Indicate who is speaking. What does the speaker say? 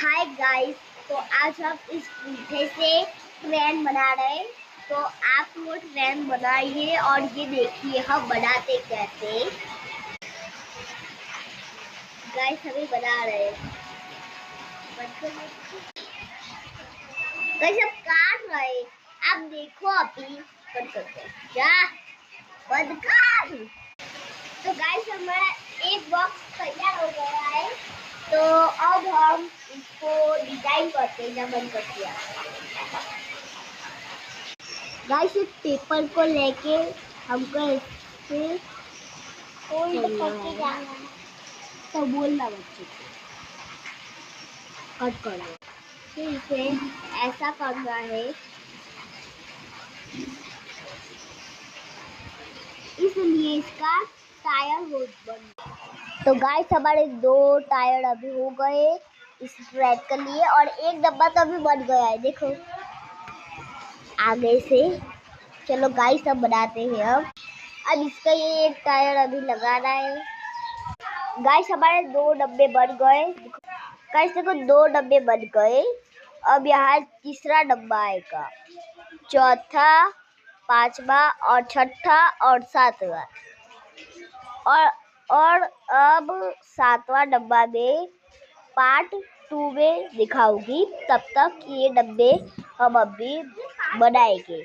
Speaker 1: Hi guys. तो आज हम इस मीठे से ट्रेन बना रहे हैं। तो आप वो ट्रेन बनाइए और ये देखिए हम बनाते कैसे। गाइस अभी बना रहे हैं। गाइस अब काट रहे हैं। आप देखो अभी बंद करते हैं क्या बंद कर। तो गाइस हमारा एक बॉक्स तैयार हो गया है। तो अब हम इसको डिजाइन करते हैं। जब बंद कर दिया गाइस इस पेपर को लेके हमको इससे फोल्ड करके जाना है। तो बोलना बच्चे को कट कर दो। फिर इसे ऐसा करना है, इसलिए इसका टायर हो बन। तो गाइस हमारे 2 टायर अभी हो गए इस ट्रैक के लिए, और एक डब्बा तो अभी बन गया है। देखो आगे से। चलो गाइस अब बनाते हैं। अब इसका ये एक टायर अभी लगाना है। गाइस हमारे 2 डब्बे बन गए। गाइस देखो 2 डब्बे बन गए। अब यहाँ तीसरा डब्बा आएगा, चौथा, पांचवा और छठा और सातवां। और अब 7वां डब्बा में पार्ट 2 में दिखाऊंगी। तब तक ये डब्बे हम अभी बनाएंगे।